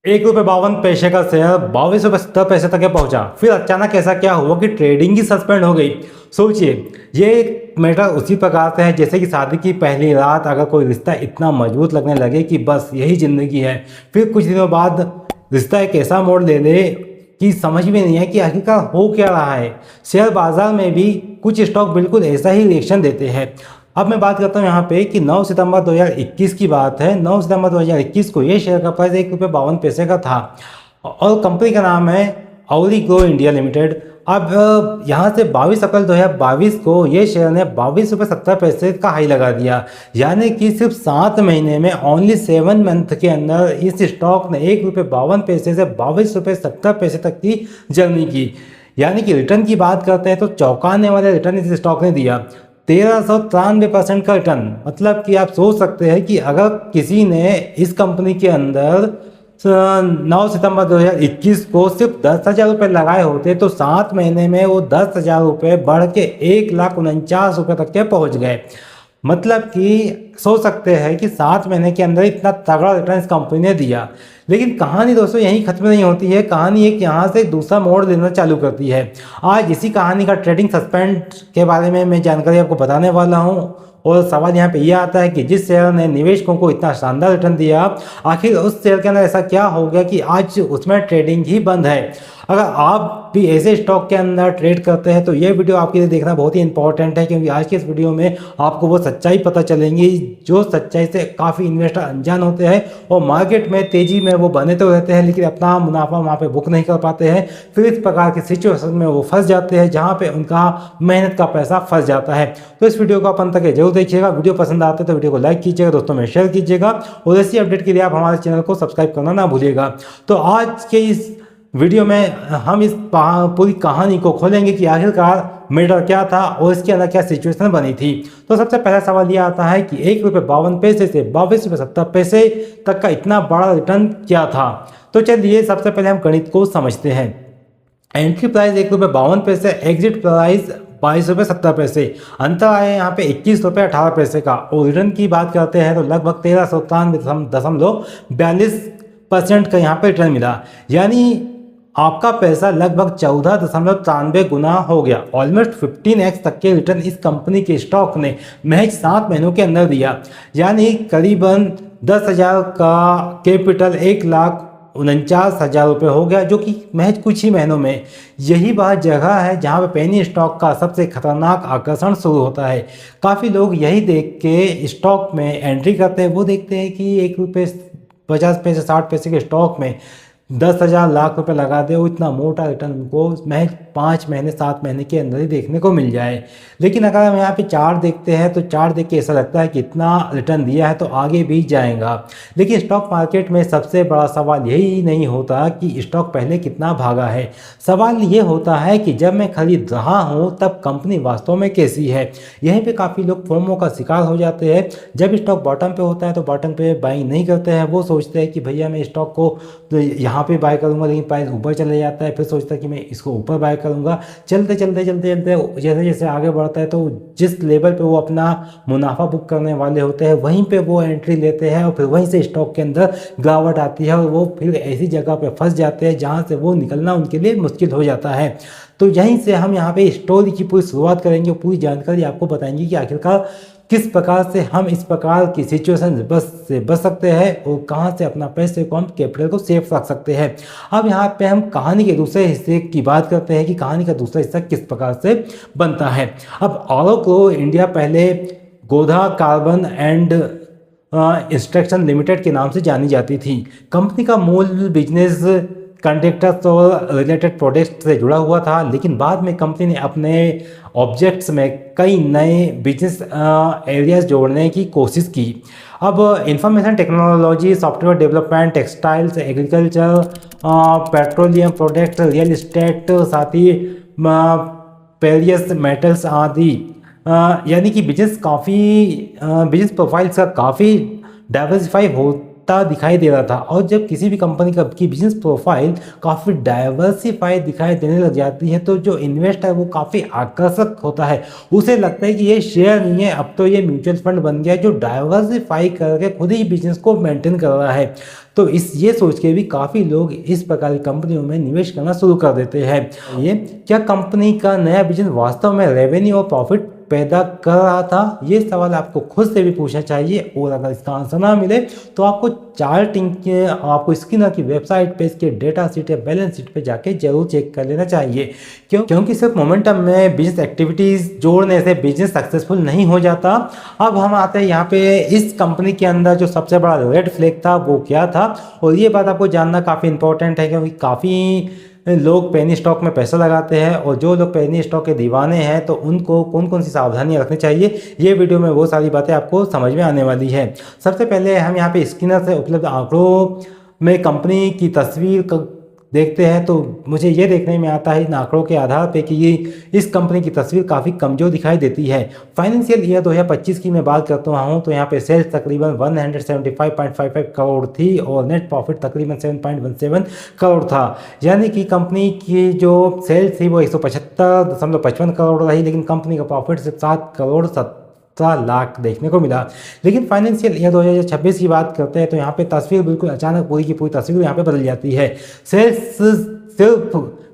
₹1.52 का शेयर ₹22.70 तक पहुंचा। फिर अचानक ऐसा क्या हुआ कि ट्रेडिंग ही सस्पेंड हो गई। सोचिए, ये मैटर उसी प्रकार से है जैसे कि शादी की पहली रात अगर कोई रिश्ता इतना मजबूत लगने लगे कि बस यही जिंदगी है, फिर कुछ दिनों बाद रिश्ता एक ऐसा मोड़ ले ले कि समझ में नहीं है कि आखिरकार हो क्या रहा है। शेयर बाजार में भी कुछ स्टॉक बिल्कुल ऐसा ही रिएक्शन देते हैं। अब मैं बात करता हूँ यहाँ पे कि 9 सितंबर 2021 की बात है। 9 सितंबर 2021 को ये शेयर का प्राइस ₹1.52 का था और कंपनी का नाम है औरी ग्रो इंडिया लिमिटेड। अब यहाँ से 22 अप्रैल 2022 को ये शेयर ने ₹22.70 का हाई लगा दिया, यानी कि सिर्फ 7 महीने में ओनली 7 मंथ के अंदर इस स्टॉक ने ₹1.52 से ₹22.70 तक की जर्नी की। यानी कि रिटर्न की बात करते हैं तो चौंकाने वाले रिटर्न इस स्टॉक ने दिया, 1393% का रिटर्न। मतलब कि आप सोच सकते हैं कि अगर किसी ने इस कंपनी के अंदर 9 सितंबर 2021 को सिर्फ ₹10,000 लगाए होते तो 7 महीने में वो ₹10,000 बढ़ के ₹1,49,000 तक के पहुंच गए। मतलब कि सोच सकते हैं कि 7 महीने के अंदर इतना तगड़ा रिटर्न इस कंपनी ने दिया। लेकिन कहानी दोस्तों यहीं खत्म नहीं होती है, कहानी एक यहाँ से दूसरा मोड़ लेना चालू करती है। आज इसी कहानी का ट्रेडिंग सस्पेंड के बारे में मैं जानकारी आपको बताने वाला हूँ। और सवाल यहाँ पे यह आता है कि जिस शेयर ने निवेशकों को इतना शानदार रिटर्न दिया, आखिर उस शेयर के अंदर ऐसा क्या हो गया कि आज उसमें ट्रेडिंग ही बंद है। अगर आप भी ऐसे स्टॉक के अंदर ट्रेड करते हैं तो ये वीडियो आपके लिए देखना बहुत ही इंपॉर्टेंट है, क्योंकि आज के इस वीडियो में आपको वो सच्चाई पता चलेंगी जो सच्चाई से काफ़ी इन्वेस्टर अनजान होते हैं और मार्केट में तेजी में वो बने तो रहते हैं लेकिन अपना मुनाफा वहाँ पे बुक नहीं कर पाते हैं। फिर इस प्रकार की सिचुएशन में वो फंस जाते हैं जहाँ पे उनका मेहनत का पैसा फंस जाता है। तो इस वीडियो को अपन तक जरूर देखिएगा। वीडियो पसंद आते तो वीडियो को लाइक कीजिएगा, दोस्तों में शेयर कीजिएगा और ऐसी अपडेट के लिए आप हमारे चैनल को सब्सक्राइब करना ना भूलिएगा। तो आज के इस वीडियो में हम इस पूरी कहानी को खोलेंगे कि आखिरकार मैटर क्या था और इसके अंदर क्या सिचुएशन बनी थी। तो सबसे पहला सवाल यह आता है कि ₹1.52 से ₹22.70 तक का इतना बड़ा रिटर्न क्या था। तो चलिए सबसे पहले हम गणित को समझते हैं। एंट्री प्राइस ₹1.52, एग्जिट प्राइस ₹22.70, अंतर आया यहाँ पे ₹21.18 का। और रिटर्न की बात करते हैं तो लगभग 1393.42% का यहाँ पे रिटर्न मिला, यानी आपका पैसा लगभग 14.93 गुना हो गया। ऑलमोस्ट 15x तक के रिटर्न इस कंपनी के स्टॉक ने महज 7 महीनों के अंदर दिया, यानी करीबन 10,000 का कैपिटल ₹1,49,000 हो गया, जो कि महज कुछ ही महीनों में। यही वह जगह है जहां पे पेनी स्टॉक का सबसे खतरनाक आकर्षण शुरू होता है। काफ़ी लोग यही देख के स्टॉक में एंट्री करते हैं। वो देखते हैं कि ₹1.50 60 के स्टॉक में 10,000 लाख रुपए लगा दे, वो इतना मोटा रिटर्न उनको महज 5 महीने 7 महीने के अंदर ही देखने को मिल जाए। लेकिन अगर हम यहाँ पे चार्ट देखते हैं तो चार्ट देख के ऐसा लगता है कि इतना रिटर्न दिया है तो आगे भी जाएगा। लेकिन स्टॉक मार्केट में सबसे बड़ा सवाल यही नहीं होता कि स्टॉक पहले कितना भागा है। सवाल ये होता है कि जब मैं खरीद रहा हूँ तब कंपनी वास्तव में कैसी है। यहीं पे काफ़ी लोग फोमो का शिकार हो जाते हैं। जब स्टॉक बॉटम पे होता है तो बॉटम पे बाइंग नहीं करते हैं। वो सोचते हैं कि भैया मैं स्टॉक को यहाँ पे बाय करूंगा, लेकिन प्राइस ऊपर चले जाता है। फिर सोचता है कि मैं इसको ऊपर बाय करूंगा। चलते चलते चलते चलते जैसे जैसे आगे बढ़ता है तो जिस लेवल पे वो अपना मुनाफा बुक करने वाले होते हैं वहीं पे वो एंट्री लेते हैं और फिर वहीं से स्टॉक के अंदर गिरावट आती है और वो फिर ऐसी जगह पे फंस जाते हैं जहाँ से वो निकलना उनके लिए मुश्किल हो जाता है। तो यहीं से हम यहाँ पे स्टोरी की पूरी शुरुआत करेंगे, पूरी जानकारी आपको बताएंगे कि आखिरकार किस प्रकार से हम इस प्रकार की सिचुएशन से बच सकते हैं और कहां से अपना पैसे को हम कैपिटल को सेफ रख सकते हैं। अब यहाँ पे हम कहानी के दूसरे हिस्से की बात करते हैं कि कहानी का दूसरा हिस्सा किस प्रकार से बनता है। अब औरो ग्रो इंडिया पहले Godha carbon and instruction limited के नाम से जानी जाती थी। कंपनी का मूल बिजनेस कंडक्टर्स और रिलेटेड प्रोडक्ट्स से जुड़ा हुआ था, लेकिन बाद में कंपनी ने अपने ऑब्जेक्ट्स में कई नए बिजनेस एरियाज जोड़ने की कोशिश की। अब information technology, software development, textiles, agriculture, petroleum product, real estate, साथ ही पेरियस मेटल्स आदि, यानी कि बिजनेस प्रोफाइल्स का काफ़ी डाइवर्सिफाई दिखाई दे रहा था। और जब किसी भी कंपनी की बिजनेस प्रोफाइल काफ़ी डाइवर्सिफाई दिखाई देने लग जाती है तो जो इन्वेस्टर है वो काफ़ी आकर्षक होता है, उसे लगता है कि ये शेयर नहीं है, अब तो ये म्यूचुअल फंड बन गया है जो डाइवर्सिफाई करके खुद ही बिजनेस को मेंटेन कर रहा है। तो ये सोच के भी काफ़ी लोग इस प्रकार की कंपनियों में निवेश करना शुरू कर देते हैं। ये क्या कंपनी का नया बिजनेस वास्तव में रेवेन्यू और प्रॉफिट पैदा कर रहा था? ये सवाल आपको खुद से भी पूछना चाहिए, और अगर इसका आंसर ना मिले तो आपको चार्टिंग के आपको स्किनर की वेबसाइट पे इसके डेटा शीट या बैलेंस शीट पे जाके जरूर चेक कर लेना चाहिए। क्योंकि सिर्फ मोमेंटम में बिजनेस एक्टिविटीज जोड़ने से बिजनेस सक्सेसफुल नहीं हो जाता। अब हम आते हैं यहाँ पे इस कंपनी के अंदर जो सबसे बड़ा रेड फ्लैग था वो क्या था, और ये बात आपको जानना काफ़ी इंपॉर्टेंट है क्योंकि काफ़ी लोग पेनी स्टॉक में पैसा लगाते हैं, और जो लोग पेनी स्टॉक के दीवाने हैं तो उनको कौन कौन सी सावधानियां रखनी चाहिए, ये वीडियो में वो सारी बातें आपको समझ में आने वाली है। सबसे पहले हम यहाँ पे स्किनर से उपलब्ध आंकड़ों में कंपनी की तस्वीर देखते हैं तो मुझे ये देखने में आता है इन आंकड़ों के आधार पे कि ये इस कंपनी की तस्वीर काफ़ी कमज़ोर दिखाई देती है। फाइनेंशियल ईयर 2025 की मैं बात करता हूँ तो यहाँ पे सेल्स तकरीबन 175.55 करोड़ थी और नेट प्रॉफिट तकरीबन 7.17 करोड़ था। यानी कि कंपनी की जो सेल्स थी वो 175.55 करोड़ रही, लेकिन कंपनी का प्रॉफिट सिर्फ 7 करोड़ 17 लाख देखने को मिला। लेकिन फाइनेंशियल ईयर 2026 की बात करते हैं तो यहाँ पे तस्वीर बिल्कुल अचानक पूरी की पूरी तस्वीर यहाँ पे बदल जाती है। सेल्स सिर्फ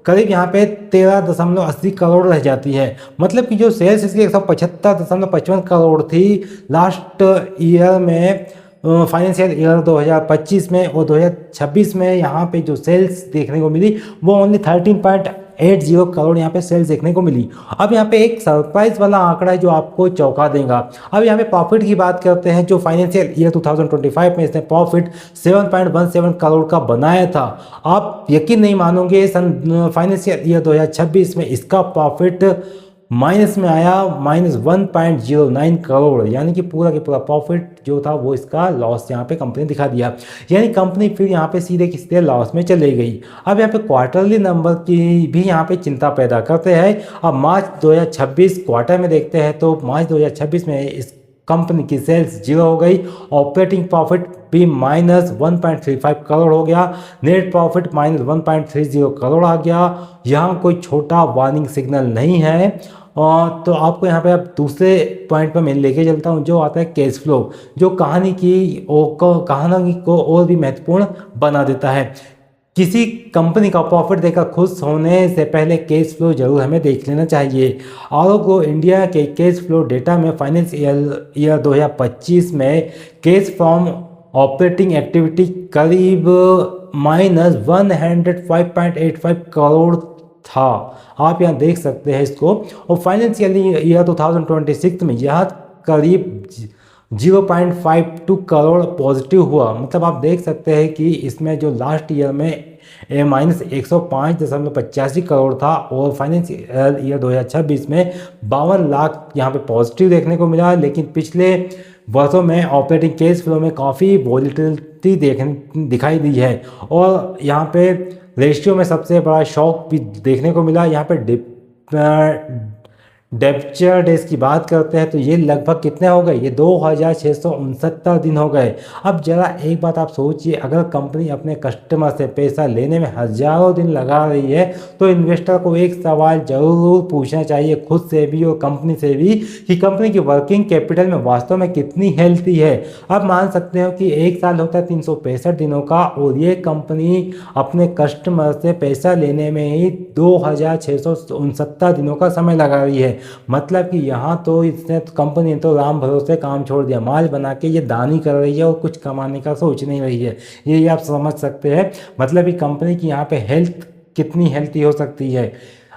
करीब यहाँ पे 13.80 करोड़ रह जाती है। मतलब कि जो सेल्स इसकी 175.55 करोड़ थी लास्ट ईयर में, फाइनेंशियल ईयर 2025 में, और 2026 में यहाँ पे जो सेल्स देखने को मिली वो ओनली 13.80 करोड़ यहाँ पे सेल्स देखने को मिली। अब यहाँ पे एक सरप्राइज वाला आंकड़ा है जो आपको चौंका देगा। अब यहाँ पे प्रॉफिट की बात करते हैं, जो फाइनेंशियल ईयर 2025 में इसने प्रॉफिट 7.17 करोड़ का बनाया था। आप यकीन नहीं मानोगे, सन फाइनेंशियल ईयर 2026 में इसका प्रॉफिट माइनस में आया, -1.09 करोड़, यानी कि पूरा का पूरा प्रॉफिट जो था वो इसका लॉस यहाँ पे कंपनी दिखा दिया। यानी कंपनी फिर यहाँ पे सीधे किसी लॉस में चले गई। अब यहाँ पे क्वार्टरली नंबर की भी यहाँ पे चिंता पैदा करते हैं। अब मार्च 2026 क्वार्टर में देखते हैं तो मार्च 2026 में इस कंपनी की सेल्स 0 हो गई, ऑपरेटिंग प्रॉफिट भी -1.35 करोड़ हो गया, नेट प्रॉफिट -1.30 करोड़ आ गया। यहाँ कोई छोटा वार्निंग सिग्नल नहीं है। तो आपको यहाँ पे अब दूसरे पॉइंट पर मैं लेके चलता हूँ जो आता है कैश फ्लो, जो कहानी को और भी महत्वपूर्ण बना देता है। किसी कंपनी का प्रॉफिट देखकर खुश होने से पहले कैश फ्लो जरूर हमें देख लेना चाहिए। आरोग्य इंडिया के कैश फ्लो डेटा में फाइनेंस ईयर 2025 में कैश फ्रॉम ऑपरेटिंग एक्टिविटी करीब -105.85 करोड़ था। आप यहाँ देख सकते हैं इसको। और फाइनेंशियल ईयर 2026 में यह करीब 0.52 करोड़ पॉजिटिव हुआ। मतलब आप देख सकते हैं कि इसमें जो लास्ट ईयर में -105.85 करोड़ था और फाइनेंशियल ईयर 2026 में 52 लाख यहाँ पे पॉजिटिव देखने को मिला। लेकिन पिछले वर्षों में ऑपरेटिंग कैश फ्लो में काफ़ी वॉलिटिलिटी दिखाई दी है, और यहाँ पे रेशियो में सबसे बड़ा शॉक भी देखने को मिला। यहाँ पे डेबचर डेज की बात करते हैं तो ये लगभग कितने हो गए, ये 2669 दिन हो गए। अब जरा एक बात आप सोचिए, अगर कंपनी अपने कस्टमर से पैसा लेने में हज़ारों दिन लगा रही है तो इन्वेस्टर को एक सवाल जरूर पूछना चाहिए खुद से भी और कंपनी से भी कि कंपनी की वर्किंग कैपिटल में वास्तव में कितनी हेल्थी है। अब मान सकते हो कि एक साल होता है 365 दिनों का, और ये कंपनी अपने कस्टमर से पैसा लेने में ही 2669 दिनों का समय लगा रही है। मतलब कि यहाँ तो इसने कंपनी ने तो राम भरोसे काम छोड़ दिया, माल बना के ये दानी कर रही है और कुछ कमाने का सोच नहीं रही है। ये आप समझ सकते हैं, मतलब कि कंपनी की यहाँ पे हेल्थ कितनी हेल्थी हो सकती है।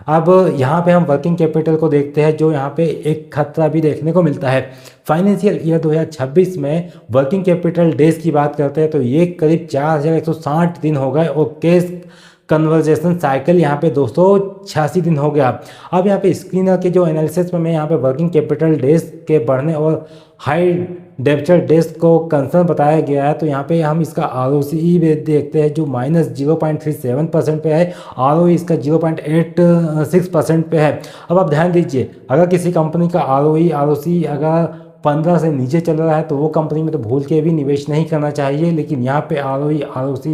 अब यहाँ पे हम वर्किंग कैपिटल को देखते हैं, जो यहाँ पे एक खतरा भी देखने को मिलता है। फाइनेंशियल ईयर 2026 में वर्किंग कैपिटल डेज की बात करते हैं तो ये करीब 4160 दिन हो गए, और कैश कन्वर्जेशन साइकिल यहाँ पे 286 दिन हो गया। अब यहाँ पे स्क्रीनर के जो एनालिसिस में मैं यहाँ पे वर्किंग कैपिटल डेज के बढ़ने और हाई डेबचर डेज को कंसर्न बताया गया है, तो यहाँ पे हम इसका ROCE देखते हैं जो -0.37% पे है, ROE इसका 0.86% पे है। अब आप ध्यान दीजिए, अगर किसी कंपनी का ROE ROCE अगर 15 से नीचे चल रहा है तो वो कंपनी में तो भूल के भी निवेश नहीं करना चाहिए। लेकिन यहाँ पे ROE ROC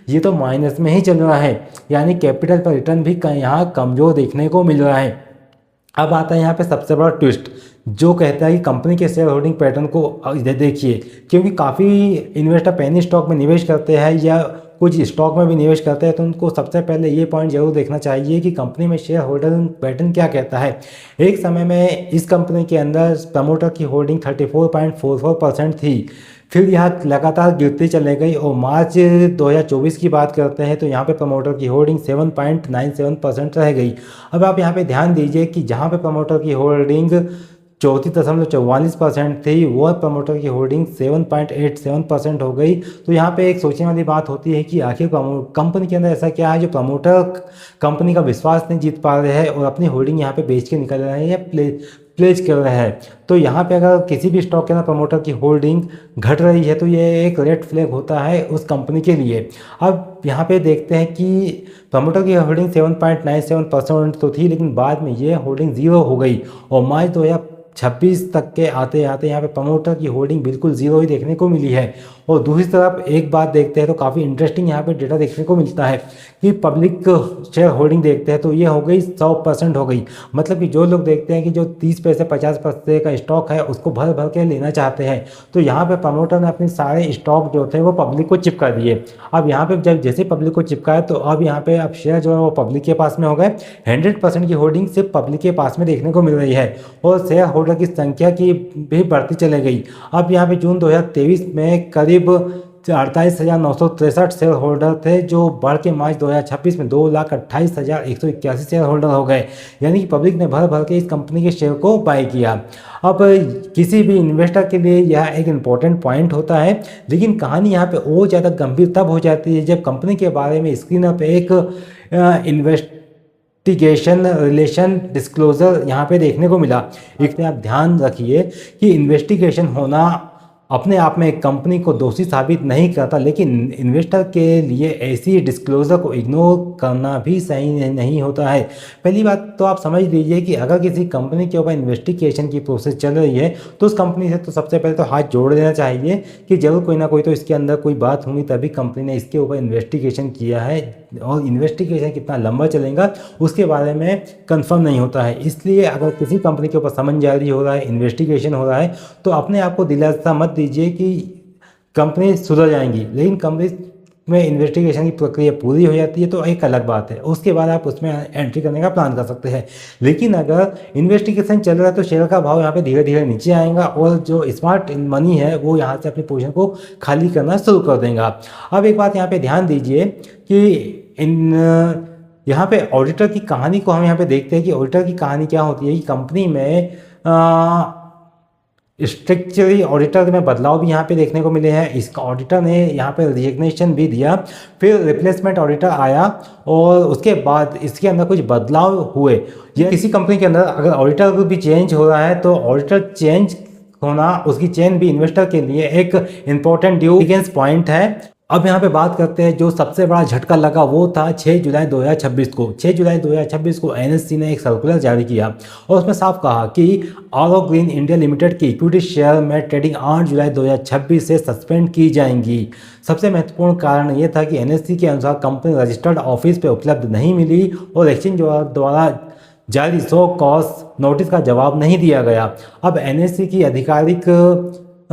ये तो माइनस में ही चल रहा है, यानी कैपिटल पर रिटर्न भी यहाँ कमज़ोर देखने को मिल रहा है। अब आता है यहाँ पे सबसे बड़ा ट्विस्ट, जो कहता है कि कंपनी के शेयर होल्डिंग पैटर्न को देखिए, क्योंकि काफ़ी इन्वेस्टर पेनी स्टॉक में निवेश करते हैं या कुछ स्टॉक में भी निवेश करते हैं, तो उनको सबसे पहले ये पॉइंट जरूर देखना चाहिए कि कंपनी में शेयर होल्डिंग पैटर्न क्या कहता है। एक समय में इस कंपनी के अंदर प्रमोटर की होल्डिंग 34.44% थी, फिर यहाँ लगातार गिरती चले गई और मार्च 2024 की बात करते हैं तो यहाँ पे प्रमोटर की होल्डिंग 7.97% रह गई। अब आप यहाँ पे ध्यान दीजिए कि जहाँ पे प्रमोटर की होल्डिंग 34.44% थी, वो प्रमोटर की होल्डिंग 7.87% हो गई। तो यहाँ पे एक सोचने वाली बात होती है कि आखिर कंपनी के अंदर ऐसा क्या है जो प्रमोटर कंपनी का विश्वास नहीं जीत पा रहे हैं और अपनी होल्डिंग यहाँ पे बेच के निकल रहे हैं या प्लेज कर रहे हैं। तो यहाँ पे अगर किसी भी स्टॉक के अंदर प्रमोटर की होल्डिंग घट रही है तो ये एक रेड फ्लैग होता है उस कंपनी के लिए। अब यहाँ पे देखते हैं कि प्रमोटर की होल्डिंग 7.97% तो थी, लेकिन बाद में ये होल्डिंग 0 हो गई और मार्च 2026 तक के आते आते यहाँ पे प्रमोटर की होल्डिंग बिल्कुल 0 ही देखने को मिली है। और दूसरी तरफ एक बात देखते हैं तो काफ़ी इंटरेस्टिंग यहाँ पे डेटा देखने को मिलता है कि पब्लिक शेयर होल्डिंग देखते हैं तो ये हो गई 100% हो गई। मतलब कि जो लोग देखते हैं कि जो 30 पैसे 50 पैसे का स्टॉक है उसको भर भर के लेना चाहते हैं, तो यहाँ पे प्रमोटर ने अपने सारे स्टॉक जो थे वो पब्लिक को चिपका दिए। अब यहाँ पे जब जैसे पब्लिक को चिपकाए तो अब यहाँ पे अब शेयर जो है वो पब्लिक के पास में हो गए। 100% की होल्डिंग सिर्फ पब्लिक के पास में देखने को मिल रही है और शेयर होल्डर की संख्या की भी बढ़ती चली गई। अब यहाँ पे जून 2023 में करीब 48,963 शेयर होल्डर थे, जो बढ़ के मार्च 2026 में 2,28,181 शेयर होल्डर हो गए। यानी कि पब्लिक ने भर भर के इस कंपनी के शेयर को बाय किया। अब किसी भी इन्वेस्टर के लिए यह एक इम्पॉर्टेंट पॉइंट होता है, लेकिन कहानी यहाँ पे और ज़्यादा गंभीर तब हो जाती है जब कंपनी के बारे में स्क्रीन पर एक इन्वेस्टिगेशन रिलेशन डिस्क्लोजर यहाँ पे देखने को मिला। इसमें आप ध्यान रखिए कि इन्वेस्टिगेशन होना अपने आप में एक कंपनी को दोषी साबित नहीं करता, लेकिन इन्वेस्टर के लिए ऐसी डिस्क्लोजर को इग्नोर करना भी सही नहीं होता है। पहली बात तो आप समझ लीजिए कि अगर किसी कंपनी के ऊपर इन्वेस्टिगेशन की प्रोसेस चल रही है तो उस कंपनी से तो सबसे पहले तो हाथ जोड़ देना चाहिए कि जरूर कोई ना कोई तो इसके अंदर कोई बात होगी, तभी कंपनी ने इसके ऊपर इन्वेस्टिगेशन किया है। और इन्वेस्टिगेशन कितना लंबा चलेगा उसके बारे में कंफर्म नहीं होता है। इसलिए अगर किसी कंपनी के ऊपर समन जारी हो रहा है, इन्वेस्टिगेशन हो रहा है, तो अपने आप को दिलासा मत दीजिए कि कंपनी सुधर जाएंगी। लेकिन कंपनी में इन्वेस्टिगेशन की प्रक्रिया पूरी हो जाती है तो एक अलग बात है, उसके बाद आप उसमें एंट्री करने का प्लान कर सकते हैं। लेकिन अगर इन्वेस्टिगेशन चल रहा है तो शेयर का भाव यहाँ पे धीरे धीरे नीचे आएगा और जो स्मार्ट मनी है वो यहाँ से अपनी पोजीशन को खाली करना शुरू कर देगा। अब एक बात यहाँ पे ध्यान दीजिए कि यहाँ पे ऑडिटर की कहानी को हम यहाँ पे देखते हैं कि ऑडिटर की कहानी क्या होती है कि कंपनी में स्ट्रक्चरली ऑडिटर में बदलाव भी यहाँ पे देखने को मिले हैं। इसका ऑडिटर ने यहाँ पे रिजिग्नेशन भी दिया, फिर रिप्लेसमेंट ऑडिटर आया और उसके बाद इसके अंदर कुछ बदलाव हुए। ये किसी कंपनी के अंदर अगर ऑडिटर भी चेंज हो रहा है तो ऑडिटर चेंज होना उसकी चेन भी इन्वेस्टर के लिए एक इम्पोर्टेंट ड्यू डिलिजेंस पॉइंट है। अब यहाँ पे बात करते हैं जो सबसे बड़ा झटका लगा वो था 6 जुलाई 2026 को। 6 जुलाई 2026 को NSE ने एक सर्कुलर जारी किया और उसमें साफ कहा कि आरो ग्रीन इंडिया लिमिटेड की इक्विटी शेयर में ट्रेडिंग 8 जुलाई 2026 से सस्पेंड की जाएंगी। सबसे महत्वपूर्ण कारण ये था कि NSE के अनुसार कंपनी रजिस्टर्ड ऑफिस पे उपलब्ध नहीं मिली और एक्सचेंज द्वारा जारी शो कॉज नोटिस का जवाब नहीं दिया गया। अब NSE की आधिकारिक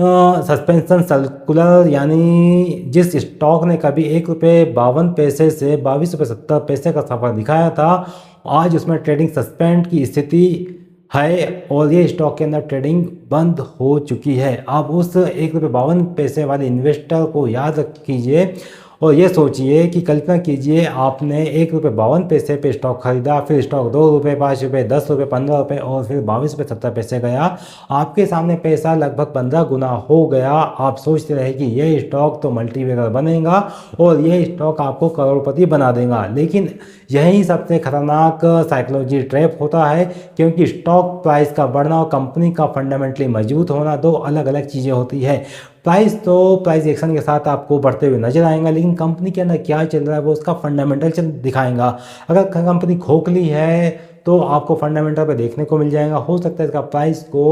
सस्पेंशन सर्कुलर, यानी जिस स्टॉक ने कभी ₹1.52 से ₹22.70 का सफर दिखाया था, आज उसमें ट्रेडिंग सस्पेंड की स्थिति है और ये स्टॉक के अंदर ट्रेडिंग बंद हो चुकी है। अब उस ₹1.52 वाले इन्वेस्टर को याद कीजिए और ये सोचिए कि कल्पना कीजिए आपने ₹1.52 पे स्टॉक खरीदा, फिर स्टॉक ₹2, ₹5, ₹10, ₹15 और फिर ₹22.70 गया। आपके सामने पैसा लगभग 15 गुना हो गया। आप सोचते रहे कि ये स्टॉक तो मल्टीबैगर बनेगा और ये स्टॉक आपको करोड़पति बना देगा, लेकिन यही सबसे खतरनाक साइकोलॉजी ट्रैप होता है, क्योंकि स्टॉक प्राइस का बढ़ना और कंपनी का फंडामेंटली मजबूत होना दो अलग अलग चीज़ें होती है। प्राइस एक्शन के साथ आपको बढ़ते हुए नजर आएगा, लेकिन कंपनी के अंदर क्या चल रहा है वो उसका फंडामेंटल दिखाएगा। अगर कंपनी खोखली है तो आपको फंडामेंटल पे देखने को मिल जाएगा। हो सकता है इसका प्राइस को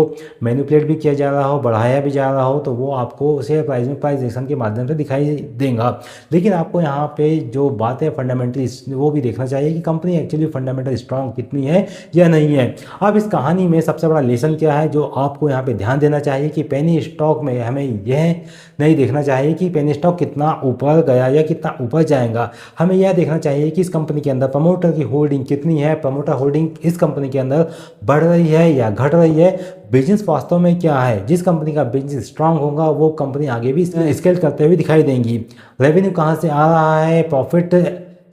मैनिपुलेट भी किया जा रहा हो, बढ़ाया भी जा रहा हो, तो वो आपको शेयर प्राइस में प्राइस एक्शन के माध्यम से दिखाई देगा। लेकिन आपको यहाँ पे जो बात है फंडामेंटली वो भी देखना चाहिए कि कंपनी एक्चुअली फंडामेंटल स्ट्रांग कितनी है या नहीं है। अब इस कहानी में सबसे बड़ा लेसन क्या है जो आपको यहाँ पे ध्यान देना चाहिए कि पेनी स्टॉक में हमें यह नहीं देखना चाहिए कि पेनी स्टॉक कितना ऊपर गया या कितना ऊपर जाएगा। हमें यह देखना चाहिए कि इस कंपनी के अंदर प्रमोटर की होल्डिंग कितनी है, प्रमोटर होल्डिंग इस कंपनी के अंदर बढ़ रही है या घट रही है, बिजनेस वास्तव में क्या है। जिस कंपनी का बिजनेस स्ट्रांग होगा वो कंपनी आगे भी स्केल करते हुए दिखाई देंगी। रेवेन्यू कहाँ से आ रहा है, प्रॉफिट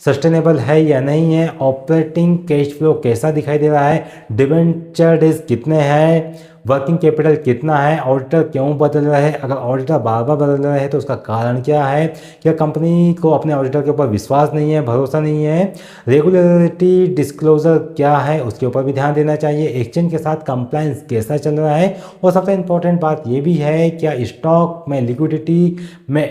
सस्टेनेबल है या नहीं है, ऑपरेटिंग कैश फ्लो कैसा दिखाई दे रहा है, डिबेंचर डेज कितने हैं, वर्किंग कैपिटल कितना है, ऑडिटर क्यों बदल रहे हैं, अगर ऑडिटर बार बार बदल रहे हैं तो उसका कारण क्या है, क्या कंपनी को अपने ऑडिटर के ऊपर विश्वास नहीं है, भरोसा नहीं है, रेगुलरिटी डिस्क्लोजर क्या है उसके ऊपर भी ध्यान देना चाहिए, एक्सचेंज के साथ कंप्लायंस कैसा चल रहा है, और सबसे इंपॉर्टेंट बात ये भी है क्या स्टॉक में लिक्विडिटी में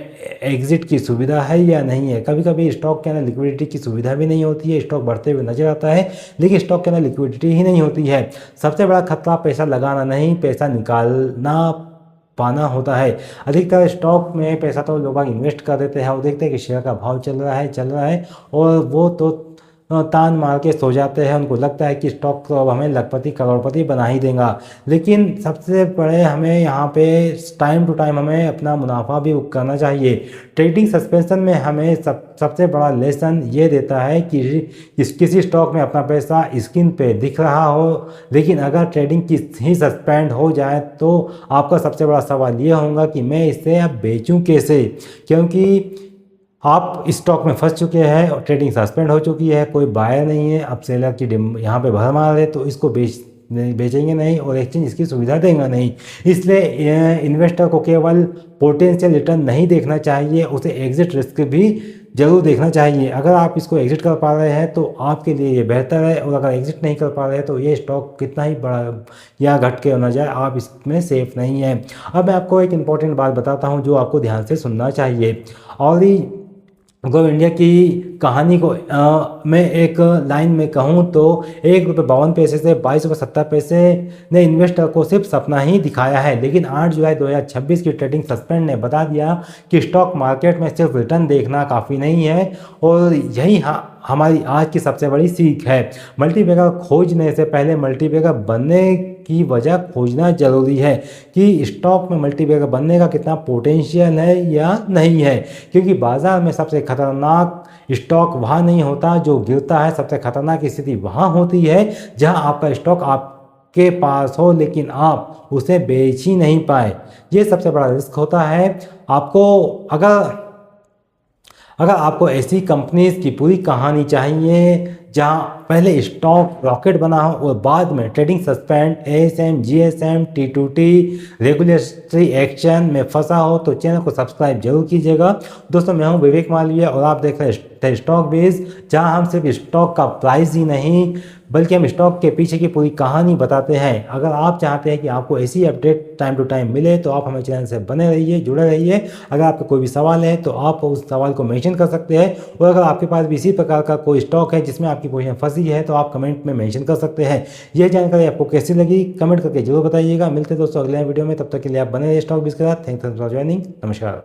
एग्जिट की सुविधा है या नहीं है। कभी कभी स्टॉक के अंदर लिक्विडिटी की सुविधा भी नहीं होती है, स्टॉक बढ़ते हुए नजर आता है लेकिन स्टॉक के अंदर लिक्विडिटी ही नहीं होती है। सबसे बड़ा खतरा पैसा लगाना नहीं, पैसा निकालना पाना होता है। अधिकतर स्टॉक में पैसा तो लोग इन्वेस्ट कर देते हैं और देखते हैं कि शेयर का भाव चल रहा है और वो तो तान मार के सो जाते हैं। उनको लगता है कि स्टॉक तो अब हमें लखपति करोड़पति बना ही देगा। लेकिन सबसे बड़े हमें यहाँ पे टाइम टू टाइम हमें अपना मुनाफा भी करना चाहिए। ट्रेडिंग सस्पेंशन में हमें सबसे बड़ा लेसन ये देता है कि किसी स्टॉक में अपना पैसा स्क्रीन पे दिख रहा हो लेकिन अगर ट्रेडिंग की ही सस्पेंड हो जाए तो आपका सबसे बड़ा सवाल ये होगा कि मैं इसे अब बेचूं कैसे, क्योंकि आप स्टॉक में फंस चुके हैं और ट्रेडिंग सस्पेंड हो चुकी है, कोई बायर नहीं है, अब सेलर की यहाँ पे भरमार है तो इसको बेचेंगे नहीं और एक्सचेंज इसकी सुविधा देगा नहीं। इसलिए इन्वेस्टर को केवल पोटेंशियल रिटर्न नहीं देखना चाहिए, उसे एग्जिट रिस्क भी जरूर देखना चाहिए। अगर आप इसको एग्जिट कर पा रहे हैं तो आपके लिए ये बेहतर है और अगर एग्जिट नहीं कर पा रहे हैं तो ये स्टॉक कितना ही बड़ा या घट के न जाए आप इसमें सेफ नहीं है। अब मैं आपको एक इम्पॉर्टेंट बात बताता हूँ जो आपको ध्यान से सुनना चाहिए। और गो इंडिया की कहानी को मैं एक लाइन में कहूँ तो ₹1.52 से ₹22.70 ने इन्वेस्टर को सिर्फ सपना ही दिखाया है। लेकिन 8 जुलाई 2026 की ट्रेडिंग सस्पेंड ने बता दिया कि स्टॉक मार्केट में सिर्फ रिटर्न देखना काफ़ी नहीं है और यही हमारी आज की सबसे बड़ी सीख है। मल्टीबैगर खोजने से पहले मल्टीबैगर बनने की वजह खोजना जरूरी है कि स्टॉक में मल्टीबैगर बनने का कितना पोटेंशियल है या नहीं है, क्योंकि बाजार में सबसे खतरनाक स्टॉक वहाँ नहीं होता जो गिरता है, सबसे खतरनाक स्थिति वहाँ होती है जहाँ आपका स्टॉक आपके पास हो लेकिन आप उसे बेच ही नहीं पाए। ये सबसे बड़ा रिस्क होता है। अगर आपको ऐसी कंपनीज की पूरी कहानी चाहिए जहां पहले स्टॉक रॉकेट बना हो और बाद में trading suspend, ASM, GSM, T2T regulatory action में फंसा हो तो चैनल को सब्सक्राइब जरूर कीजिएगा। दोस्तों मैं हूं विवेक मालवीय और आप देख रहे हैं स्टॉक बेस, जहां हम सिर्फ स्टॉक का प्राइस ही नहीं बल्कि हम स्टॉक के पीछे की पूरी कहानी बताते हैं। अगर आप चाहते हैं कि आपको ऐसी अपडेट टाइम टू टाइम मिले तो आप हमारे चैनल से बने रहिए, जुड़े रहिए। अगर आपका कोई भी सवाल है तो आप उस सवाल को मेंशन कर सकते हैं और अगर आपके पास भी इसी प्रकार का कोई स्टॉक है जिसमें आपकी पोजीशन फंसी है तो आप कमेंट में मेंशन कर सकते हैं। यह जानकारी आपको कैसी लगी कमेंट करके जरूर बताइएगा। मिलते हैं दोस्तों अगले वीडियो में, तब तक के लिए आप बने रहिए स्टॉक बिस के साथ। Thanks for joining. नमस्कार।